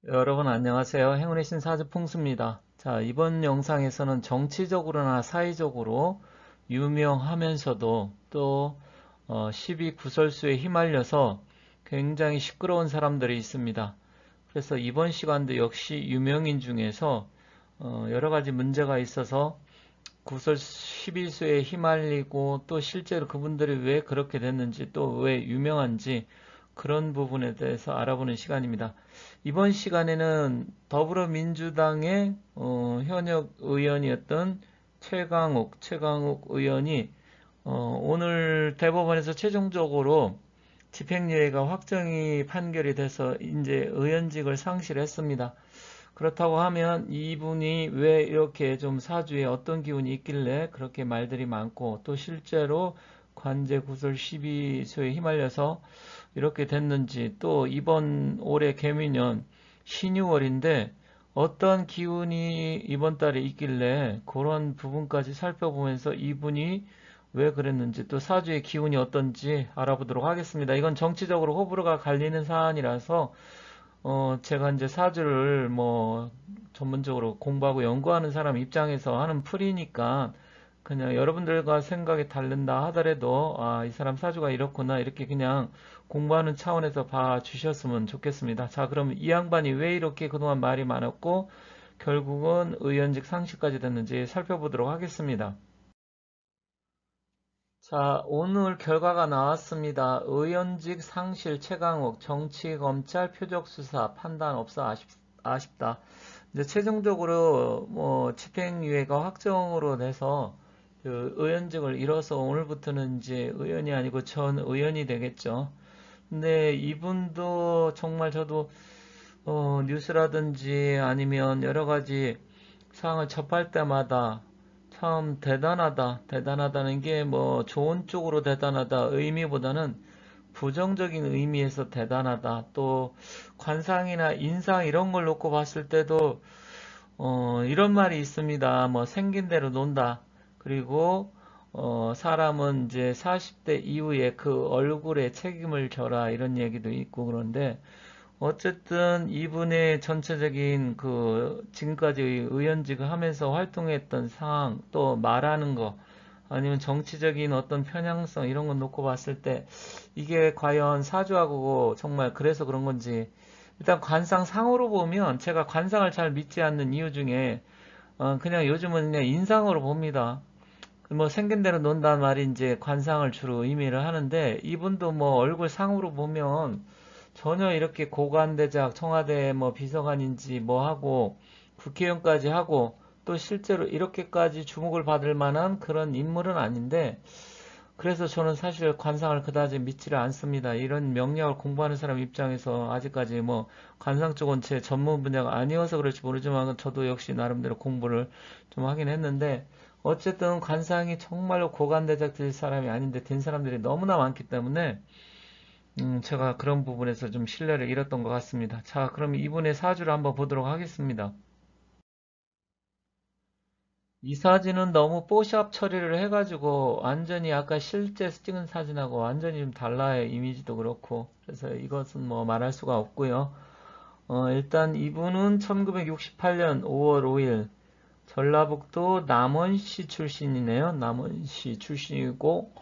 여러분 안녕하세요. 행운의 신 사주풍수입니다. 자, 이번 영상에서는 정치적으로나 사회적으로 유명하면서도 또 12 구설수에 휘말려서 굉장히 시끄러운 사람들이 있습니다. 그래서 이번 시간도 역시 유명인 중에서 여러 가지 문제가 있어서 구설 12수에 휘말리고 또 실제로 그분들이 왜 그렇게 됐는지 또 왜 유명한지 그런 부분에 대해서 알아보는 시간입니다. 이번 시간에는 더불어민주당의 현역 의원이었던 최강욱 의원이 오늘 대법원에서 최종적으로 집행유예가 확정이 판결이 돼서 이제 의원직을 상실했습니다. 그렇다고 하면 이분이 왜 이렇게 좀 사주에 어떤 기운이 있길래 그렇게 말들이 많고 또 실제로 관제 구설 12수에 휘말려서 이렇게 됐는지 또 이번 올해 개미년 신유월인데 어떤 기운이 이번 달에 있길래 그런 부분까지 살펴보면서 이분이 왜 그랬는지 또 사주의 기운이 어떤지 알아보도록 하겠습니다. 이건 정치적으로 호불호가 갈리는 사안이라서 제가 이제 사주를 뭐 전문적으로 공부하고 연구하는 사람 입장에서 하는 풀이니까 그냥 여러분들과 생각이 다른다 하더라도 이 사람 사주가 이렇구나 이렇게 그냥 공부하는 차원에서 봐 주셨으면 좋겠습니다. 자, 그럼 이 양반이 왜 이렇게 그동안 말이 많았고 결국은 의원직 상실까지 됐는지 살펴보도록 하겠습니다. 자, 오늘 결과가 나왔습니다. 의원직 상실 최강욱, 정치검찰 표적수사 판단 없어 아쉽다. 이제 최종적으로 뭐 집행유예가 확정으로 돼서 그 의원직을 잃어서 오늘부터는 이제 의원이 아니고 전 의원이 되겠죠. 근데 이분도 정말 저도 뉴스라든지 아니면 여러 가지 사항을 접할 때마다 참 대단하다. 대단하다는 게 뭐 좋은 쪽으로 대단하다 의미보다는 부정적인 의미에서 대단하다. 또 관상이나 인상 이런 걸 놓고 봤을 때도 이런 말이 있습니다. 뭐 생긴 대로 논다. 그리고 사람은 이제 40대 이후에 그 얼굴에 책임을 져라 이런 얘기도 있고 그런데 어쨌든 이분의 전체적인 그 지금까지 의원직을 하면서 활동했던 상황 또 말하는 거 아니면 정치적인 어떤 편향성 이런 거 놓고 봤을 때 이게 과연 사주하고 정말 그래서 그런 건지 일단 관상상으로 보면 제가 관상을 잘 믿지 않는 이유 중에 그냥 요즘은 그냥 인상으로 봅니다. 뭐 생긴 대로 논다는 말이 이제 관상을 주로 의미를 하는데 이분도 뭐 얼굴 상으로 보면 전혀 이렇게 고관대작 청와대 뭐 비서관인지 뭐 하고 국회의원까지 하고 또 실제로 이렇게까지 주목을 받을 만한 그런 인물은 아닌데 그래서 저는 사실 관상을 그다지 믿지를 않습니다. 이런 명리학을 공부하는 사람 입장에서 아직까지 뭐 관상 쪽은 제 전문 분야가 아니어서 그럴지 모르지만 저도 역시 나름대로 공부를 좀 하긴 했는데 어쨌든 관상이 정말로 고관대작 될 사람이 아닌데 된 사람들이 너무나 많기 때문에 제가 그런 부분에서 좀 신뢰를 잃었던 것 같습니다. 자, 그럼 이분의 사주를 한번 보도록 하겠습니다. 이 사진은 너무 뽀샵 처리를 해가지고 완전히 아까 실제에서 찍은 사진하고 완전히 좀 달라요. 이미지도 그렇고. 그래서 이것은 뭐 말할 수가 없고요. 일단 이분은 1968년 5월 5일 전라북도 남원시 출신이네요. 남원시 출신이고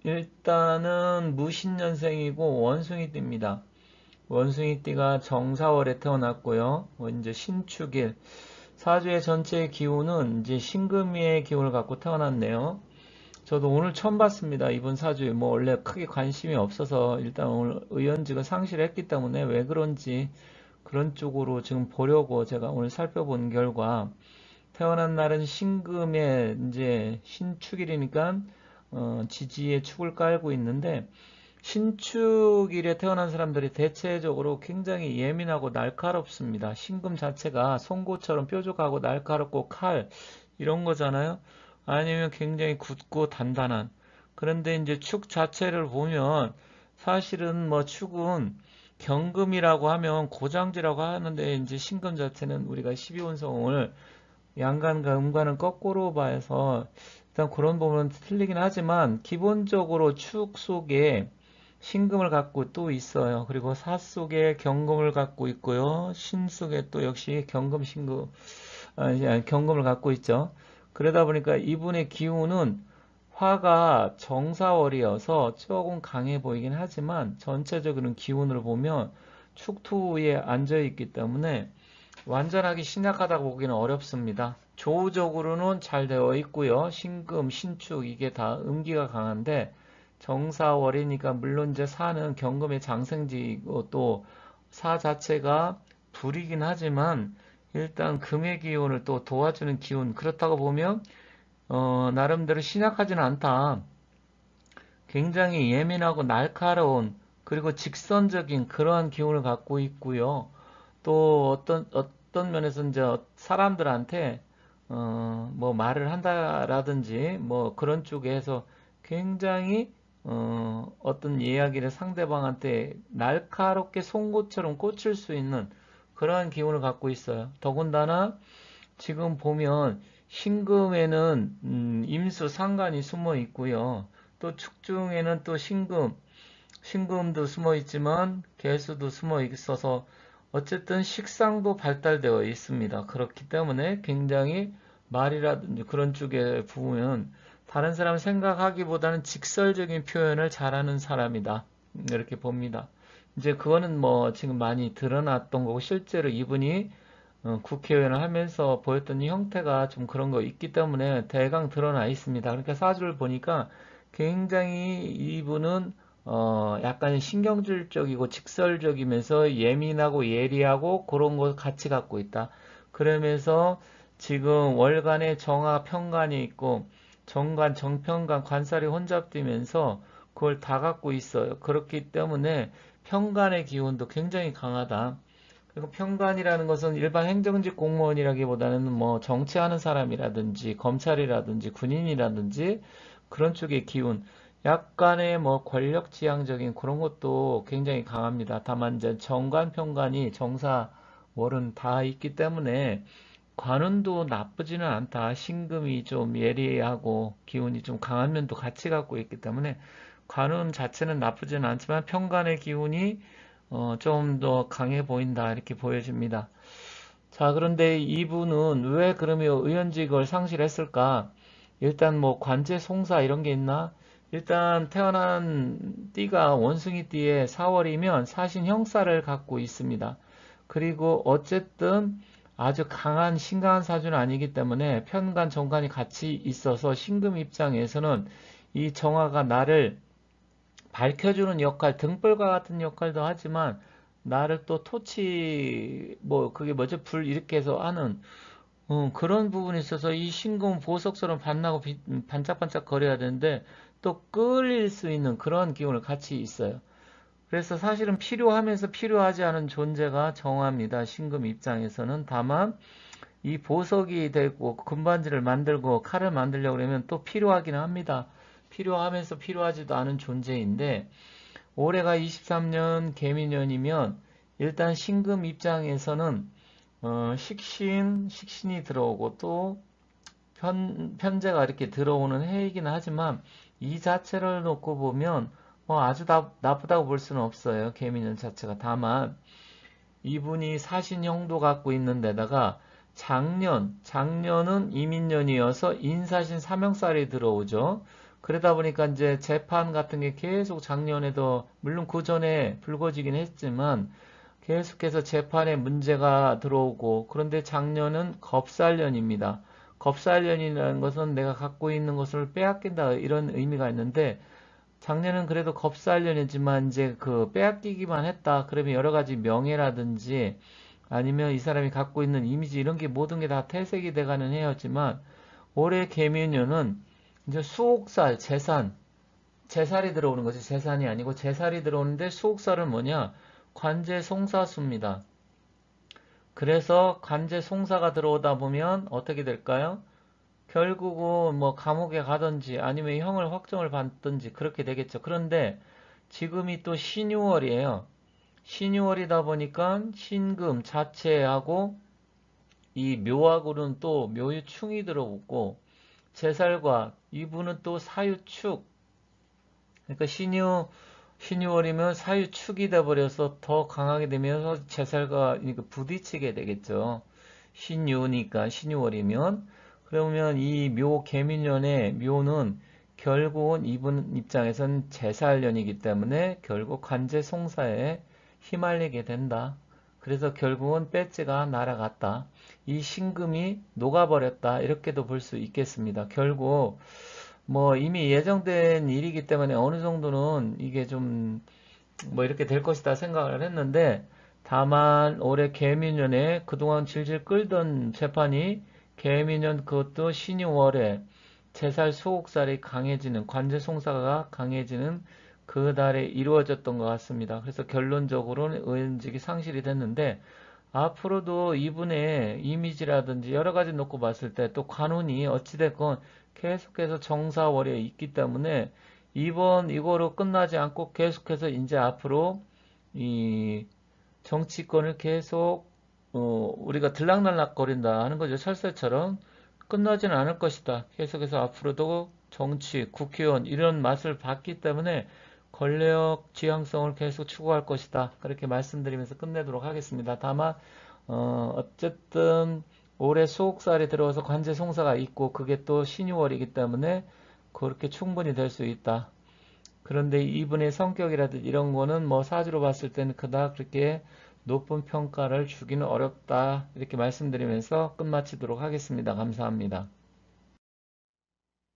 일단은 무신년생이고 원숭이띠입니다. 원숭이띠가 정사월에 태어났고요. 이제 신축일 사주의 전체의 기운은 이제 신금의 기운을 갖고 태어났네요. 저도 오늘 처음 봤습니다. 이번 사주에 뭐 원래 크게 관심이 없어서 일단 오늘 의원직을 상실했기 때문에 왜 그런지 그런 쪽으로 지금 보려고 제가 오늘 살펴본 결과 태어난 날은 신금의 이제 신축일이니까 지지의 축을 깔고 있는데 신축일에 태어난 사람들이 대체적으로 굉장히 예민하고 날카롭습니다. 신금 자체가 송곳처럼 뾰족하고 날카롭고 칼 이런 거잖아요. 아니면 굉장히 굳고 단단한. 그런데 이제 축 자체를 보면 사실은 뭐 축은 경금이라고 하면 고장지라고 하는데 이제 신금 자체는 우리가 12운성을 양간과 음간은 거꾸로 봐서 일단 그런 부분은 틀리긴 하지만 기본적으로 축 속에 신금을 갖고 또 있어요. 그리고 사 속에 경금을 갖고 있고요. 신 속에 또 역시 경금, 신금, 경금을 갖고 있죠. 그러다 보니까 이분의 기운은 화가 정사월이어서 조금 강해 보이긴 하지만 전체적인 기운으로 보면 축토에 앉아 있기 때문에 완전하게 신약하다고 보기는 어렵습니다. 조우적으로는 잘 되어 있고요. 신금, 신축 이게 다 음기가 강한데 정사월이니까 물론 이제 사는 경금의 장생지이고 또 사 자체가 불이긴 하지만 일단 금의 기운을 또 도와주는 기운 그렇다고 보면 나름대로 신약하지는 않다. 굉장히 예민하고 날카로운 그리고 직선적인 그러한 기운을 갖고 있고요. 또 어떤 면에서 이제 사람들한테 뭐 말을 한다라든지 뭐 그런 쪽에서 굉장히 어떤 이야기를 상대방한테 날카롭게 송곳처럼 꽂힐 수 있는 그러한 기운을 갖고 있어요. 더군다나 지금 보면 신금에는 임수 상관이 숨어 있고요. 또 축중에는 또 신금도 숨어 있지만 개수도 숨어 있어서 어쨌든 식상도 발달되어 있습니다. 그렇기 때문에 굉장히 말이라든지 그런 쪽에 부으면 다른 사람 생각하기보다는 직설적인 표현을 잘하는 사람이다. 이렇게 봅니다. 이제 그거는 뭐 지금 많이 드러났던 거고 실제로 이분이 국회의원을 하면서 보였던 이 형태가 좀 그런 거 있기 때문에 대강 드러나 있습니다. 그러니까 사주를 보니까 굉장히 이분은 약간 신경질적이고 직설적이면서 예민하고 예리하고 그런 거 같이 갖고 있다. 그러면서 지금 월간에 정화 평간이 있고 정관, 정평관, 관살이 혼잡되면서 그걸 다 갖고 있어요. 그렇기 때문에 평간의 기운도 굉장히 강하다. 그리고 평관이라는 것은 일반 행정직 공무원이라기보다는 뭐 정치하는 사람이라든지 검찰이라든지 군인이라든지 그런 쪽의 기운, 약간의 뭐 권력지향적인 그런 것도 굉장히 강합니다. 다만 이제 정관, 평관이 정사월은 다 있기 때문에 관운도 나쁘지는 않다. 신금이 좀 예리하고 기운이 좀 강한 면도 같이 갖고 있기 때문에 관운 자체는 나쁘지는 않지만 평관의 기운이 좀 더 강해 보인다 이렇게 보여집니다. 자, 그런데 이분은 왜 그러면 의원직을 상실했을까? 일단 뭐 관제 송사 이런 게 있나? 일단 태어난 띠가 원숭이 띠에 4월이면 사신 형사를 갖고 있습니다. 그리고 어쨌든 아주 강한 신강한 사주는 아니기 때문에 편관 정관이 같이 있어서 신금 입장에서는 이 정화가 나를 밝혀주는 역할, 등불과 같은 역할도 하지만 나를 또 토치 뭐 그게 뭐죠? 불 이렇게 해서 하는 그런 부분이 있어서 이 신금 보석처럼 반나고 반짝반짝 거려야 되는데 또 끌릴 수 있는 그런 기운을 같이 있어요. 그래서 사실은 필요하면서 필요하지 않은 존재가 정화입니다. 신금 입장에서는. 다만 이 보석이 되고 금반지를 만들고 칼을 만들려고 그러면 또 필요하긴 합니다. 필요하면서 필요하지도 않은 존재인데 올해가 23년 개미년이면 일단 신금 입장에서는 식신이 들어오고 또 편제가 이렇게 들어오는 해이긴 하지만 이 자체를 놓고 보면 뭐 아주 나쁘다고 볼 수는 없어요. 개미년 자체가. 다만 이분이 사신형도 갖고 있는 데다가 작년은 이민년이어서 인사신 사명살이 들어오죠. 그러다 보니까 이제 재판 같은 게 계속 작년에도 물론 그 전에 불거지긴 했지만 계속해서 재판에 문제가 들어오고 그런데 작년은 겁살년입니다. 겁살년이라는 것은 내가 갖고 있는 것을 빼앗긴다 이런 의미가 있는데 작년은 그래도 겁살년이지만 이제 그 빼앗기기만 했다. 그러면 여러 가지 명예라든지 아니면 이 사람이 갖고 있는 이미지 이런 게 모든 게 다 퇴색이 돼가는 해였지만 올해 개미년은 이제 수옥살 재살이 들어오는 거지. 재산이 아니고 재살이 들어오는데 수옥살은 뭐냐? 관제송사수입니다. 그래서 관제송사가 들어오다 보면 어떻게 될까요? 결국은 뭐 감옥에 가든지 아니면 형을 확정을 받든지 그렇게 되겠죠. 그런데 지금이 또 신유월이에요. 신유월이다 보니까 신금 자체하고 이 묘하고는 또 묘유충이 들어오고 제살과 이분은 또 사유축 그러니까 신유월이면 사유축이 돼버려서 더 강하게 되면서 제살과 부딪히게 되겠죠. 신유니까 신유월이면. 그러면 이 묘 개미년의 묘는 결국은 이분 입장에선 제살년이기 때문에 결국 관제 송사에 휘말리게 된다. 그래서 결국은 배지가 날아갔다. 이 신금이 녹아버렸다. 이렇게도 볼 수 있겠습니다. 결국 뭐 이미 예정된 일이기 때문에 어느 정도는 이게 좀 뭐 이렇게 될 것이다 생각을 했는데, 다만 올해 개미년에 그동안 질질 끌던 재판이 개미년 그것도 신유월에 제살 수옥살이 강해지는, 관제송사가 강해지는 그 달에 이루어졌던 것 같습니다. 그래서 결론적으로는 의원직이 상실이 됐는데, 앞으로도 이분의 이미지라든지 여러 가지 놓고 봤을 때 또 관운이 어찌됐건 계속해서 정사월에 있기 때문에 이번 이거로 끝나지 않고 계속해서 이제 앞으로 이 정치권을 계속 우리가 들락날락거린다 하는 거죠. 설사처럼 끝나지는 않을 것이다. 계속해서 앞으로도 정치, 국회의원 이런 맛을 봤기 때문에 권력 지향성을 계속 추구할 것이다. 그렇게 말씀드리면서 끝내도록 하겠습니다. 다만 어쨌든 올해 수옥살이 들어와서 관제 송사가 있고 그게 또 신유월이기 때문에 그렇게 충분히 될 수 있다. 그런데 이분의 성격이라든지 이런 거는 뭐 사주로 봤을 때는 그닥 그렇게 높은 평가를 주기는 어렵다. 이렇게 말씀드리면서 끝마치도록 하겠습니다. 감사합니다.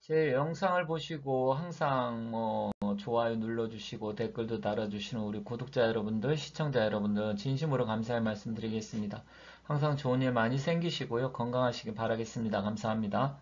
제 영상을 보시고 항상 뭐 좋아요 눌러주시고 댓글도 달아주시는 우리 구독자 여러분들, 시청자 여러분들 진심으로 감사의 말씀드리겠습니다. 항상 좋은 일 많이 생기시고요. 건강하시길 바라겠습니다. 감사합니다.